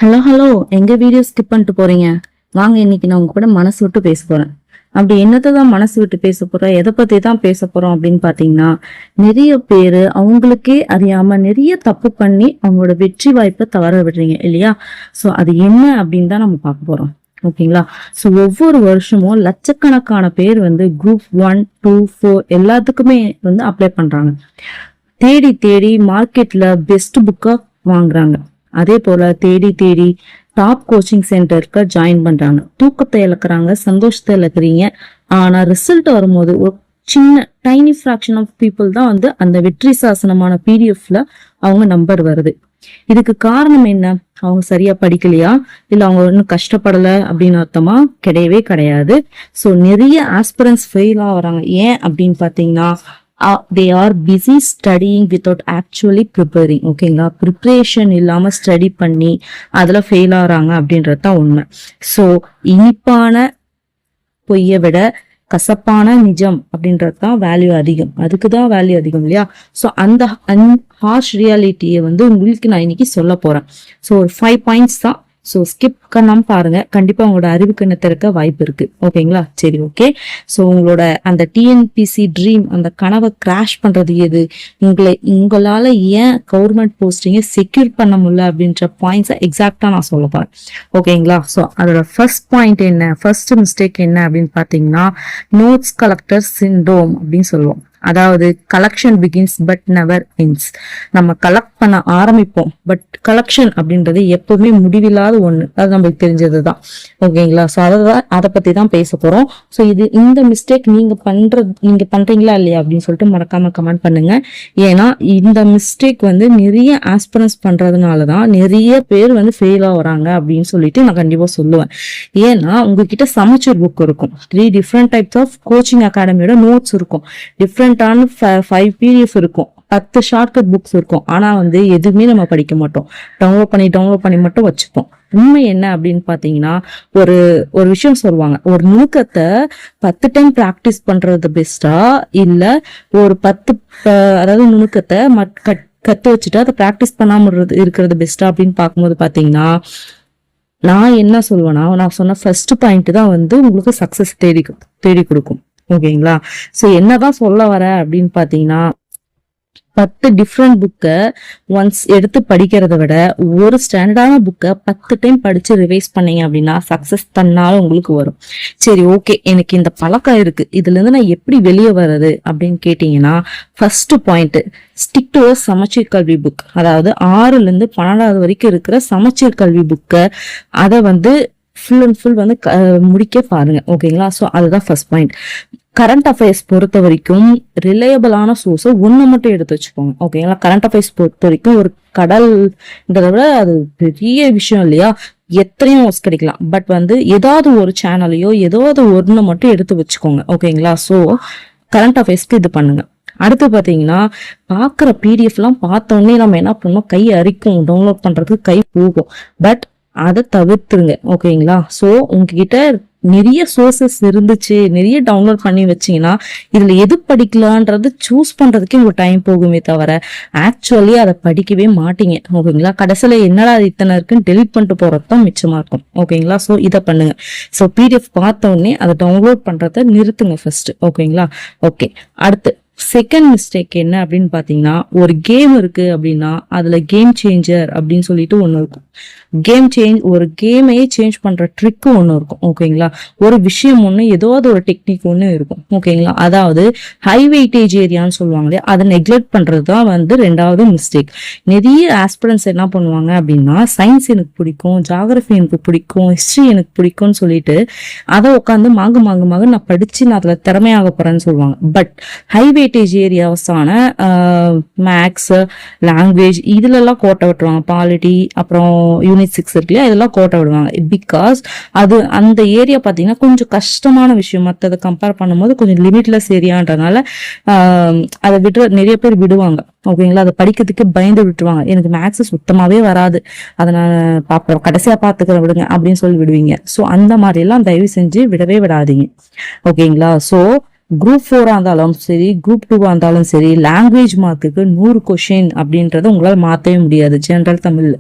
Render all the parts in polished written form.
Hello hello, எங்க video skip பண்ணிட்டு போறீங்க? வாங்க, இன்னைக்கு நான் உங்க கூட மனசு விட்டு பேச போறேன். அப்படி என்னத்தை தான் மனசு விட்டு பேச போறோம், எதை பத்தி தான் பேச போறோம் அப்படின்னு பாத்தீங்கன்னா, நிறைய பேரு அவங்களுக்கே அறியாம நிறைய தப்பு பண்ணி அவங்களோட வெற்றி வாய்ப்பை தவற விடுறீங்க இல்லையா? சோ அது என்ன அப்படின்னு தான் நம்ம பார்க்க போறோம். ஓகேங்களா? சோ ஒவ்வொரு வருஷமும் லட்சக்கணக்கான பேர் வந்து குரூப் 1, 2, 4 எல்லாத்துக்குமே வந்து அப்ளை பண்றாங்க. தேடி தேடி மார்க்கெட்ல பெஸ்ட் புக்கா வாங்குறாங்க. அதே போல தேடி தேடி டாப் கோச்சிங் சென்டருக்கு ஜாயின் பண்றாங்க. தூக்கத்தை இழக்கிறாங்க, சந்தோஷத்தை இழக்கிறீங்க. ஆனா ரிசல்ட் வரும்போது ஒரு சின்ன டைனி ஃபிராக்ஷன் ஆஃப் பீப்புள் தான் வந்து அந்த வெற்றி சாசனமான பிடிஎஃப்ல அவங்க நம்பர் வருது. இதுக்கு காரணம் என்ன? அவங்க சரியா படிக்கலையா, இல்ல அவங்க இன்னும் கஷ்டப்படல அப்படின்னு அர்த்தமா? கிடையவே கிடையாது. சோ நிறைய ஆஸ்பிரன்ஸ் ஃபெயில் ஆகுறாங்க. ஏன் அப்படின்னு பாத்தீங்கன்னா, they are busy studying without actually preparing. ஓகேங்களா? ப்ரிப்பரேஷன் இல்லாம ஸ்டடி பண்ணி அதுல ஃபெயில் ஆகுறாங்க அப்படின்றது தான் உண்மை. சோ இனிப்பான பொய்யை விட கசப்பான நிஜம் அப்படின்றது தான் வேல்யூ அதிகம். அதுக்குதான் வேல்யூ அதிகம் இல்லையா? சோ அந்த ஹார்ஷ் ரியாலிட்டியை வந்து உங்களுக்கு நான் இன்னைக்கு சொல்ல போறேன். சோ ஒரு 5 பாயிண்ட்ஸ் தான். சோ ஸ்கிப் பண்ணாம பாருங்க, கண்டிப்பா உங்களோட அறிவு கண்ணை திறக்க வாய்ப்பு இருக்கு. ஓகேங்களா? சரி, ஓகே. சோ உங்களோட அந்த டிஎன்பிசி ட்ரீம், அந்த கனவை கிராஷ் பண்றது எது, உங்களால ஏன் கவர்மெண்ட் போஸ்டிங்கை செக்யூர் பண்ண முடியல அப்படின்ற பாயிண்ட்ஸை எக்ஸாக்டா நான் சொல்ல போறேன். ஓகேங்களா? சோ அதோட ஃபர்ஸ்ட் பாயிண்ட் என்ன, ஃபர்ஸ்ட் மிஸ்டேக் என்ன அப்படின்னு பாத்தீங்கன்னா, நோட்ஸ் கலெக்டர் சிண்ட்ரோம் அப்படின்னு சொல்லுவோம். அதாவது collection begins but never ends. நம்ம கலெக்ட் பண்ண ஆரம்பிப்போம், பட் கலெக்ஷன் அப்படின்றது எப்பவுமே முடிவில்லாத ஒண்ணு. அது நம்மளுக்கு தெரிஞ்சதுதான். ஓகேங்களா? சோ அதை பத்தி தான் பேச போறோம். சோ இந்த மிஸ்டேக் நீங்க பண்றீங்களா இல்லையா அப்படின்னு சொல்லிட்டு மறக்காம கமெண்ட் பண்ணுங்க. ஏன்னா இந்த மிஸ்டேக் வந்து நிறைய ஆஸ்பிரன்ஸ் பண்றதுனாலதான் நிறைய பேர் வந்து ஃபெயில் ஆகுறாங்க அப்படின்னு சொல்லிட்டு நான் கண்டிப்பா சொல்லுவேன். ஏன்னா உங்ககிட்ட சமச்சூர் புக் இருக்கும், 3 டிஃப்ரெண்ட் டைப்ஸ் ஆஃப் கோச்சிங் அகாடமியோட நோட்ஸ் இருக்கும், டிஃப்ரெண்டான 5 PDF இருக்கும், 10 ஷார்ட்கட் புக்ஸ் இருக்கும். ஆனா வந்து எதுவுமே நம்ம படிக்க மாட்டோம். டவுன்லோட் பண்ணி மட்டும் வச்சுப்போம். உண்மை என்ன அப்படின்னு பாத்தீங்கன்னா, ஒரு விஷயம் சொல்லுவாங்க, ஒரு நுணுக்கத்தை 10 டைம் பிராக்டிஸ் பண்றது பெஸ்டா, இல்ல ஒரு 10 அதாவது நுணுக்கத்தை கத்து வச்சுட்டு அதை பிராக்டிஸ் பண்ணாம இருக்கிறது பெஸ்டா அப்படின்னு பார்க்கும்போது பாத்தீங்கன்னா, நான் என்ன சொல்லுவேன்னா, நான் சொன்ன ஃபர்ஸ்ட் பாயிண்ட் தான் வந்து உங்களுக்கு சக்சஸ் தேடி கொடுக்கும். ஓகேங்களா? சோ என்னதான் சொல்ல வர அப்படின்னு பாத்தீங்கன்னா, 10 டிஃப்ரெண்ட் புக்கை ஒன்ஸ் எடுத்து படிக்கிறத விட ஒரு ஸ்டாண்டர்டான புக்கை 10 டைம் படிச்சு ரிவைஸ் பண்ணீங்க அப்படின்னா சக்சஸ் தன்னால உங்களுக்கு வரும். சரி, ஓகே, எனக்கு இந்த பழக்கம் இருக்கு, இதுல இருந்து நான் எப்படி வெளியே வர்றது அப்படின்னு கேட்டீங்கன்னா, ஃபர்ஸ்ட் பாயிண்ட், ஸ்டிக் டு சமச்சீர் கல்வி புக். அதாவது 6ல இருந்து 12வது வரைக்கும் இருக்கிற சமச்சீர் கல்வி புக்கை அதை வந்து ஃபுல் அண்ட் ஃபுல் வந்து முடிக்க பாருங்க. ஓகேங்களா? சோ அதுதான் ஃபர்ஸ்ட் பாயிண்ட். கரண்ட் அஃபேர்ஸ் பொறுத்த வரைக்கும் ரிலையபிளான சோர்ஸை ஒண்ணு மட்டும் எடுத்து வச்சுக்கோங்க. ஓகேங்களா? கரண்ட் அஃபேர்ஸ் பொறுத்த வரைக்கும் ஒரு கடல்ன்றத விட அது பெரிய விஷயம் இல்லையா? எத்தனையும் நோட்ஸ் கிடைக்கலாம். பட் வந்து ஏதாவது ஒரு சேனலையோ ஏதாவது ஒண்ணு மட்டும் எடுத்து வச்சுக்கோங்க. ஓகேங்களா? சோ கரண்ட் அஃபேர்ஸ்க்கு இது பண்ணுங்க. அடுத்து பாத்தீங்கன்னா, பாக்குற PDF எல்லாம் பார்த்தோன்னே நம்ம என்ன பண்ணோம், கை அரிக்கும், டவுன்லோட் பண்றதுக்கு கை போகும். பட் அதை தவிர்த்துருங்க. ஓகேங்களா? சோ உங்ககிட்ட நிறைய சோர்சஸ் இருந்துச்சு, நிறைய டவுன்லோட் பண்ணி வச்சீங்கன்னா இதுல எது படிக்கலான்றது சூஸ் பண்றதுக்கே உங்களுக்கு டைம் போகுமே தவிர ஆக்சுவலி அதை படிக்கவே மாட்டீங்க. ஓகேங்களா? கடைசியில என்னடா இத்தனை இருக்குன்னு டெலிட் பண்ணிட்டு போறதுதான் மிச்சமா இருக்கும். ஓகேங்களா? சோ இதை பண்ணுங்க. சோ PDF பார்த்த உடனே அதை டவுன்லோட் பண்றதை நிறுத்துங்க ஃபர்ஸ்ட். ஓகேங்களா? ஓகே. அடுத்து செகண்ட் மிஸ்டேக் என்ன அப்படின்னு பாத்தீங்கன்னா, ஒரு கேம் இருக்கு அப்படின்னா அதுல கேம் சேஞ்சர் அப்படின்னு சொல்லிட்டு ஒண்ணு இருக்கும். ஒரு கேமையே சேஞ்ச் பண்ற ட்ரிக் ஒண்ணு இருக்கும். ஓகேங்களா? ஒரு விஷயம் ஒண்ணு, ஏதாவது ஒரு டெக்னிக் ஒண்ணு இருக்கும். ஓகேங்களா? அதாவது ஹை வெயிட்டேஜ் ஏரியான்னு சொல்லுவாங்களே, அதை நெக்லெக்ட் பண்றதுதான் வந்து 2வது மிஸ்டேக். நிறைய ஆஸ்பிரன்ஸ் என்ன பண்ணுவாங்க அப்படின்னா, சயின்ஸ் எனக்கு பிடிக்கும், ஜியாகிரபி எனக்கு பிடிக்கும், ஹிஸ்டரி எனக்கு பிடிக்கும்னு சொல்லிட்டு அதை உட்காந்து மாங்கு நான் படிச்சு நான் அதுல திறமையாக போறேன்னு சொல்லுவாங்க. பட் ஹை வெயிட்டேஜ் ஏரியாஸான மேக்ஸ், லாங்குவேஜ் இதுல எல்லாம் கோட்டை விட்டுருவாங்க. பாலிட்டி, அப்புறம் யூனிட் 6 இருக்கு இல்லையா, இதெல்லாம் கோட்டை விடுவாங்க. பிகாஸ் அது அந்த ஏரியா பாத்தீங்கன்னா கொஞ்சம் கஷ்டமான விஷயம், மற்றதை கம்பேர் பண்ணும்போது கொஞ்சம் லிமிட்லெஸ் ஏரியான்றதுனால அதை நிறைய பேர் விடுவாங்க. ஓகேங்களா? அதை படிக்கிறதுக்கு பயந்து விட்டுருவாங்க. எனக்கு மேக்ஸ் சுத்தமாவே வராது, அதை நான் பாப்போம், கடைசியா பாத்துக்கிறேன், விடுங்க அப்படின்னு சொல்லி விடுவீங்க. சோ அந்த மாதிரி எல்லாம் தயவு செஞ்சு விடவே விடாதீங்க. ஓகேங்களா? சோ குரூப் 4 இருந்தாலும் சரி, குரூப் 2 இருந்தாலும் சரி, லாங்குவேஜ் மார்க்குக்கு 100 கொஸ்டின் அப்படின்றத உங்களால் மாற்றவே முடியாது ஜென்ரல் தமிழ்.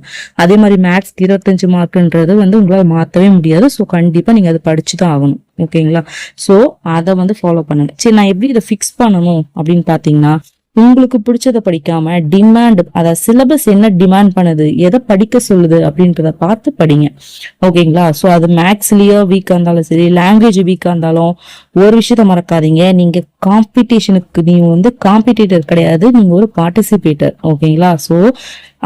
அதே மாதிரி மேத்ஸ்க்கு 25 மார்க்ன்றது வந்து உங்களால் மாற்றவே முடியாது. ஸோ கண்டிப்பாக நீங்கள் அதை படிச்சு தான் ஆகணும். ஓகேங்களா? ஸோ அதை வந்து ஃபாலோ பண்ணுங்க. சரி, நான் எப்படி இதை ஃபிக்ஸ் பண்ணணும் அப்படின்னு பார்த்தீங்கன்னா, உங்களுக்கு பிடிச்சதை படிக்காம டிமாண்ட், அதாவது சிலபஸ் என்ன டிமாண்ட் பண்ணுது, எதை படிக்க சொல்லுது அப்படின்றத பார்த்து படிங்க. ஓகேங்களா? ஸோ அது மேக்ஸ்லயோ வீக்கா இருந்தாலும் சரி, லாங்குவேஜ் வீக்கா இருந்தாலும் ஒரு விஷயத்த மறக்காதீங்க. நீங்க காம்படிஷனுக்கு நீங்க வந்து காம்படிட்டர் கிடையாது, நீங்க ஒரு பார்ட்டிசிபேட்டர். ஓகேங்களா? ஸோ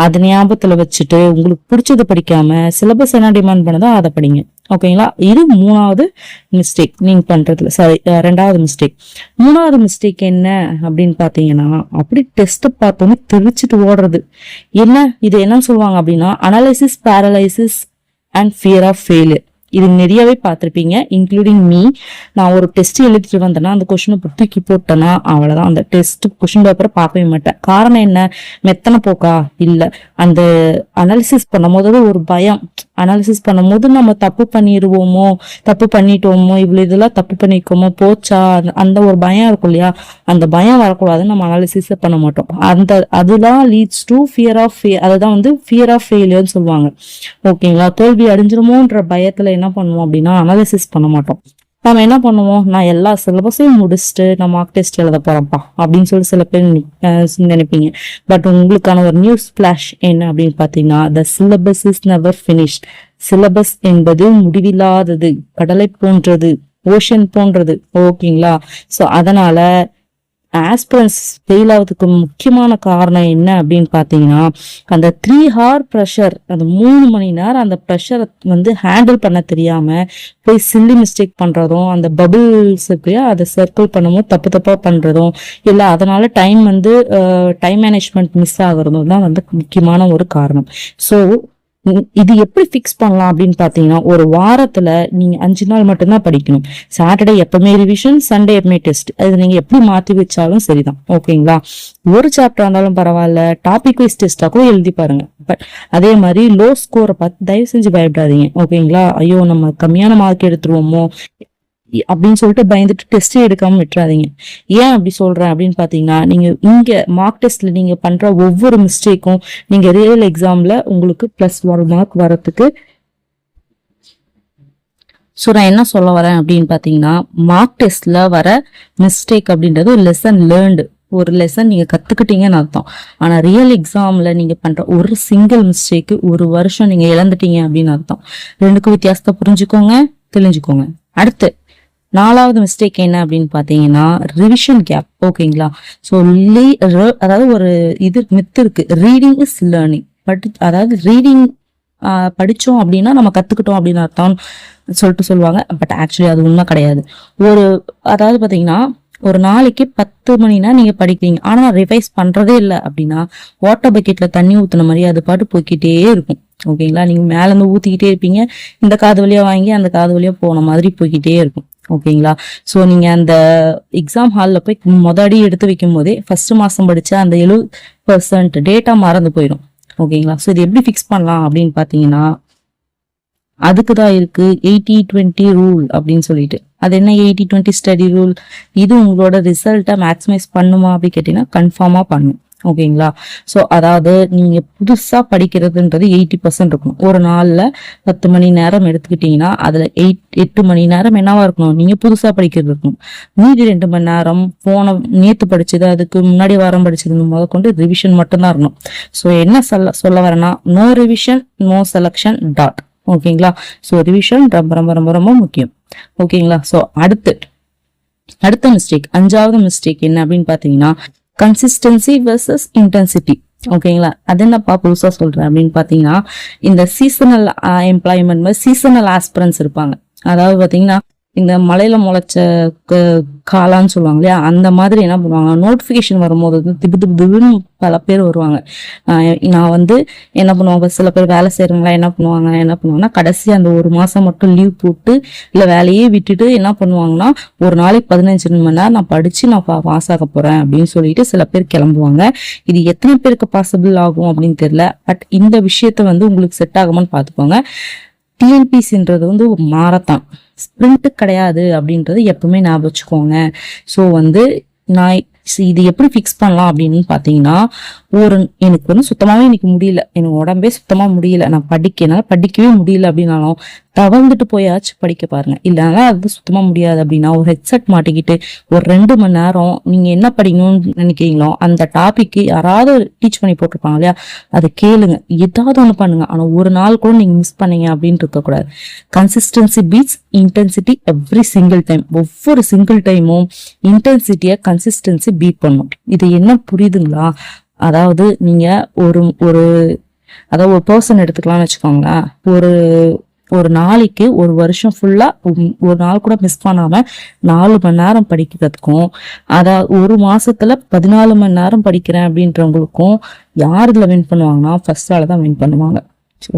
அது ஞாபகத்துல வச்சுட்டு உங்களுக்கு பிடிச்சதை படிக்காம சிலபஸ் என்ன டிமாண்ட் பண்ணதோ அதை படிங்க. ஓகேங்களா? இது 3வது மிஸ்டேக் நீங்க பண்றதுல. சாரி, 2வது மிஸ்டேக். 3வது மிஸ்டேக் என்ன அப்படின்னு பாத்தீங்கன்னா, அப்படி டெஸ்ட் பார்த்தோன்னே தெரிச்சுட்டு ஓடுறது. என்ன இது என்ன சொல்லுவாங்க அப்படின்னா, analysis paralysis and fear of failure. இது நிறையவே பார்த்துருப்பீங்க, இன்க்ளூடிங் மீ. நான் ஒரு டெஸ்ட் எழுதிட்டு வந்தேன்னா அந்த கொஸ்டினை தூக்கி போட்டேன்னா அவ்வளவுதான், அந்த டெஸ்ட் கொஸ்டின் பேப்பரை பார்க்கவே மாட்டேன். காரணம் என்ன? மெத்தனை போக்கா இல்ல, அந்த அனாலிசிஸ் பண்ணும் போது ஒரு பயம். அனாலிசிஸ் பண்ணும்போது நம்ம தப்பு பண்ணிடுவோமோ, தப்பு பண்ணிட்டோமோ, இவ்வளவு இதெல்லாம் தப்பு பண்ணிக்கோமோ, போச்சா, அந்த ஒரு பயம் இருக்கும் இல்லையா? அந்த பயம் வரக்கூடாதுன்னு நம்ம அனாலிசிஸ் பண்ண மாட்டோம். அதுதான் லீட்ஸ் டு ஃபியர் ஆஃப் அதுதான் வந்து ஃபியர் ஆஃப் ஃபெயிலியர்னு சொல்லுவாங்க. ஓகேங்களா? தோல்வி அடைஞ்சிருமோன்ற பயத்துல என்ன பண்ணுவோம் அப்படின்னா அனாலிசிஸ் பண்ண மாட்டோம். நம்ம என்ன பண்ணுவோம், நான் எல்லா சிலபஸையும் முடிச்சுட்டு நான் மார்க் டெஸ்ட் எழுத போறேன்ப்பா அப்படின்னு சொல்லி சில பேர் நினைப்பீங்க. பட் உங்களுக்கான ஒரு நியூஸ் ஃபிளாஷ் என்ன அப்படின்னு பாத்தீங்கன்னா, the syllabus is never finished. Syllabus என்பது முடிவில்லாதது, கடலை போன்றது, ஓஷன் போன்றது. ஓகேங்களா? ஸோ அதனால ஆஸ்பிரன்ஸ் ஃபெயில் ஆகிறதுக்கு முக்கியமான காரணம் என்ன அப்படின்னு பாத்தீங்கன்னா, அந்த 3 hour ப்ரெஷர், அந்த 3 மணி நேரம் அந்த ப்ரெஷரை வந்து ஹேண்டில் பண்ண தெரியாம போய் சில்லி மிஸ்டேக் பண்றதும், அந்த பபிள்ஸ் இருக்குல்லையா அதை சர்க்கிள் பண்ணும்போது தப்பா பண்றதும் இல்லை, அதனால டைம் மேனேஜ்மெண்ட் மிஸ் ஆகுறதும் தான் வந்து முக்கியமான ஒரு காரணம். ஸோ இது எப்படி ஃபிக்ஸ் பண்ணலாம் அப்படின்னு பாத்தீங்கன்னா, ஒரு வாரத்துல நீங்க 5 நாள் மட்டும்தான் படிக்கணும். சாட்டர்டே எப்பவுமே ரிவிஷன், சண்டே எப்பவுமே டெஸ்ட். அது நீங்க எப்படி மாத்தி வச்சாலும் சரிதான். ஓகேங்களா? ஒரு சாப்டர் இருந்தாலும் பரவாயில்ல, டாபிக் வைஸ் டெஸ்டா கூட எழுதி பாருங்க. பட் அதே மாதிரி லோ ஸ்கோரை பார்த்து தயவு செஞ்சு பயப்படாதீங்க. ஓகேங்களா? ஐயோ நம்ம கம்மியான மார்க் எடுத்துருவோமோ அப்படின்னு சொல்லிட்டு பயந்துட்டு டெஸ்டே எடுக்காம விட்டுறாதீங்க. ஏன் அப்படி சொல்றேன் அப்படின்னு பாத்தீங்கன்னா, நீங்க இங்க மார்க் டெஸ்ட்ல நீங்க பண்ற ஒவ்வொரு மிஸ்டேக்கும் நீங்க ரியல் எக்ஸாம்ல உங்களுக்கு +1 மார்க் வரத்துக்கு. ஸோ நான் என்ன சொல்ல வரேன் அப்படின்னு பாத்தீங்கன்னா, மார்க் டெஸ்ட்ல வர மிஸ்டேக் அப்படின்றது ஒரு லெசன் லேர்ன்டு, ஒரு லெசன் நீங்க கத்துக்கிட்டீங்கன்னு அர்த்தம். ஆனா ரியல் எக்ஸாம்ல நீங்க பண்ற ஒரு சிங்கிள் மிஸ்டேக்கு 1 வருஷம் நீங்க இழந்துட்டீங்க அப்படின்னு அர்த்தம். ரெண்டுக்கும் வித்தியாசத்தை புரிஞ்சுக்கோங்க, தெரிஞ்சுக்கோங்க. அடுத்து 4வது மிஸ்டேக் என்ன அப்படின்னு பாத்தீங்கன்னா, ரிவிஷன் கேப். ஓகேங்களா? ஸோ அதாவது ஒரு இது மித்து இருக்கு, ரீடிங் இஸ் லேர்னிங். அதாவது ரீடிங் படிச்சோம் அப்படின்னா நம்ம கத்துக்கிட்டோம் அப்படின்னு அர்த்தம் சொல்லிட்டு சொல்லுவாங்க. பட் ஆக்சுவலி அது உண்மை கிடையாது. அதாவது பாத்தீங்கன்னா, ஒரு நாளைக்கு 10 மணி நேரம் நீங்க படிக்கிறீங்க, ஆனா ரிவைஸ் பண்றதே இல்லை அப்படின்னா வாட்டர் பக்கெட்ல தண்ணி ஊத்துன மாதிரி அது பாட்டு போய்கிட்டே இருக்கும். ஓகேங்களா? நீங்க மேல இருந்து ஊத்திக்கிட்டே இருப்பீங்க, இந்த காது வழியா வாங்கி அந்த காது வழியா போன மாதிரி போய்கிட்டே இருக்கும். ஓகேங்களா? ஸோ நீங்க அந்த எக்ஸாம் ஹால்ல போய் அடி எடுத்து வைக்கும் போதே ஃபர்ஸ்ட் மாசம் படிச்ச அந்த 70% டேட்டா மறந்து போயிடும். ஓகேங்களா? ஸோ இது எப்படி ஃபிக்ஸ் பண்ணலாம் அப்படின்னு பாத்தீங்கன்னா, அதுக்குதான் இருக்கு 80-20 ரூல் அப்படின்னு சொல்லிட்டு. அது என்ன 80-20 ஸ்டடி ரூல்? இது உங்களோட ரிசல்ட்டை மேக்ஸிமைஸ் பண்ணுமா அப்படின்னு கேட்டீங்கன்னா கன்ஃபார்மா பண்ணும். ஓகேங்களா? ஸோ அதாவது நீங்க புதுசா படிக்கிறதுன்றது 80% இருக்கணும். ஒரு நாள்ல 10 மணி நேரம் எடுத்துக்கிட்டீங்கன்னா அதுல 8 மணி நேரம் என்னவா இருக்கணும், நீங்க புதுசா படிக்கிறது இருக்கணும். மீதி 2 மணி நேரம் நேத்து படிச்சது, அதுக்கு முன்னாடி வாரம் படிச்சது முதற்கொண்டு ரிவிஷன் மட்டும்தான் இருக்கணும். ஸோ என்ன சொல்ல வரேன்னா, no revision no selection dot. ஓகேங்களா? ஸோ ரிவிஷன் ரொம்ப ரொம்ப ரொம்ப ரொம்ப முக்கியம். ஓகேங்களா? ஸோ அடுத்த மிஸ்டேக், 5வது மிஸ்டேக் என்ன அப்படின்னு பாத்தீங்கன்னா, கன்சிஸ்டன்சி வெர்சஸ் இன்டென்சிட்டி. ஓகேங்களா? அது என்னப்பா புதுசா சொல்றேன் அப்படின்னு பாத்தீங்கன்னா, இந்த சீசனல் எம்ப்ளாய்மெண்ட் மாதிரி சீசனல் ஆஸ்பிரன்ஸ் இருப்பாங்க. அதாவது பாத்தீங்கன்னா, இந்த மலையில முளைச்ச காளான்னு சொல்லுவாங்க இல்லையா, அந்த மாதிரி என்ன பண்ணுவாங்க, நோட்டிபிகேஷன் வரும்போது திபுன்னு பல பேர் வருவாங்க. நான் வந்து என்ன பண்ணுவாங்க, சில பேர் வேலை செய்யறவங்களா என்ன பண்ணுவாங்கன்னா கடைசி அந்த 1 மாசம் மட்டும் லீவ் போட்டு இல்ல வேலையே விட்டுட்டு என்ன பண்ணுவாங்கன்னா, ஒரு நாளைக்கு 15 மணி நேரம் நான் படிச்சு நான் பாஸ் ஆக போறேன் அப்படின்னு சொல்லிட்டு சில பேர் கிளம்புவாங்க. இது எத்தனை பேருக்கு பாசிபிள் ஆகும் அப்படின்னு தெரியல. பட் இந்த விஷயத்த வந்து உங்களுக்கு செட் ஆகுமான்னு பாத்துக்கோங்க. டிஎன்பிசின்றது வந்து ஒரு மாரத்தான், ஸ்பிரிண்ட் கிடையாது அப்படின்றது எப்பவுமே ஞாபகம் வச்சுக்கோங்க. ஸோ வந்து நான் இது எப்படி ஃபிக்ஸ் பண்ணலாம் அப்படின்னு பாத்தீங்கன்னா, எனக்கு வந்து சுத்தமாவே இன்னைக்கு முடியல, எனக்கு உடம்பே சுத்தமா முடியல, நான் என்னால படிக்கவே முடியல அப்படின்னாலும் தவழ்ந்துட்டு போயாச்சும் படிக்க பாருங்க. இல்லைன்னா அது சுத்தமா முடியாது அப்படின்னா ஒரு ஹெட்செட் மாட்டிக்கிட்டு ஒரு 2 மணி நேரம் நீங்க என்ன படிக்கணும்னு நினைக்கிறீங்களோ அந்த டாபிக் யாராவது டீச் பண்ணி போட்டிருப்பாங்க இல்லையா, அதை கேளுங்க, ஏதாவது ஒண்ணு பண்ணுங்க. ஆனா ஒரு நாள் கூட நீங்க மிஸ் பண்ணீங்க அப்படின்னு இருக்கக்கூடாது. Consistency beats intensity every single time. ஒவ்வொரு சிங்கிள் டைமும் இன்டென்சிட்டியை கன்சிஸ்டன்சி பீட் பண்ணும். இது என்ன புரியுதுங்களா? அதாவது நீங்க ஒரு அதாவது ஒரு பர்சன் எடுத்துக்கலாம்னு வச்சுக்கோங்களேன். ஒரு நாளைக்கு ஒரு வருஷம் ஃபுல்லா ஒரு நாள் கூட மிஸ் பண்ணாம 4 மணி நேரம் படிக்கிறதுக்கும், அதாவது ஒரு மாசத்துல 14 மணி நேரம் படிக்கிறேன் அப்படின்றவங்களுக்கும் யார் இதுல வின் பண்ணுவாங்கன்னா ஃபர்ஸ்ட் ஆள தான் வின் பண்ணுவாங்க.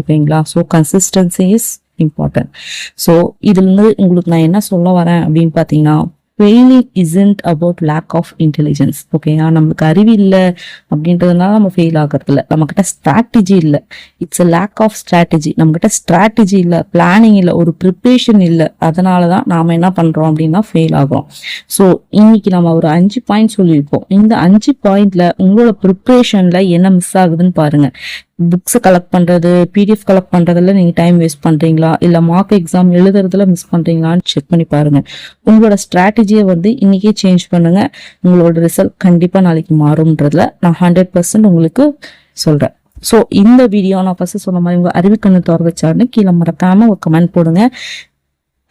ஓகேங்களா? So consistency is important. So இதுல இருந்து உங்களுக்கு நான் என்ன சொல்ல வரேன் அப்படின்னு பாத்தீங்கன்னா, failing isn't about lack of intelligence. ஓகேயா? நம்மளுக்கு அறிவு இல்லை அப்படின்றதுனால நம்ம ஃபெயில் ஆகிறது இல்லை. நம்ம கிட்ட ஸ்ட்ராட்டஜி இல்லை, it's a lack of strategy. நம்ம கிட்ட ஸ்ட்ராட்டஜி இல்லை, பிளானிங் இல்லை, ஒரு ப்ரிப்பரேஷன் இல்லை. அதனாலதான் நாம என்ன பண்றோம் அப்படின்னா ஃபெயில் ஆகிறோம். ஸோ இன்னைக்கு நம்ம ஒரு 5 பாயிண்ட் சொல்லியிருக்கோம். இந்த 5 பாயிண்ட்ல உங்களோட ப்ரிப்பரேஷன்ல என்ன மிஸ் ஆகுதுன்னு பாருங்க. புக்ஸ் கலெக்ட் பண்றது, பிடிஎஃப் கலெக்ட் பண்றதுல நீங்க டைம் வேஸ்ட் பண்றீங்களா, இல்ல மார்க் எக்ஸாம் எழுதுறதுல மிஸ் பண்றீங்களான்னு செக் பண்ணி பாருங்க. உங்களோட ஸ்ட்ராட்டஜியை வந்து இன்னைக்கே சேஞ்ச் பண்ணுங்க. உங்களோட ரிசல்ட் கண்டிப்பா நாளைக்கு மாறும்ன்றதுல நான் 100% உங்களுக்கு சொல்றேன். ஸோ இந்த வீடியோ நான் ஃபர்ஸ்ட் சொன்ன மாதிரி உங்க அறிவுக்கண்ணு தோற வச்சாருன்னு கீழே மறக்காம ஒரு கமெண்ட் போடுங்க.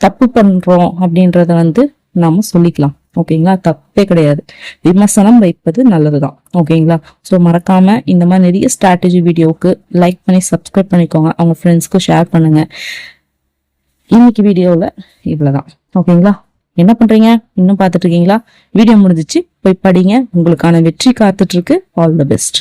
தப்பு பண்றோம் அப்படின்றத வந்து நாம சொல்லிக்கலாம். ஓகேங்களா? தப்பே கிடையாது, விமர்சனம் வைப்பது நல்லதுதான். ஓகேங்களா? ஸோ மறக்காம இந்த மாதிரி நிறைய ஸ்ட்ராட்டஜி வீடியோவுக்கு லைக் பண்ணி சப்ஸ்கிரைப் பண்ணிக்கோங்க, அவங்க ஃப்ரெண்ட்ஸ்க்கு ஷேர் பண்ணுங்க. இன்னைக்கு வீடியோவில் இவ்வளவுதான். ஓகேங்களா? என்ன பண்றீங்க? இன்னும் பார்த்துட்டு இருக்கீங்களா? வீடியோ முடிஞ்சிச்சு, போய் படிங்க, உங்களுக்கான வெற்றி காத்துட்டு இருக்கு. All the best.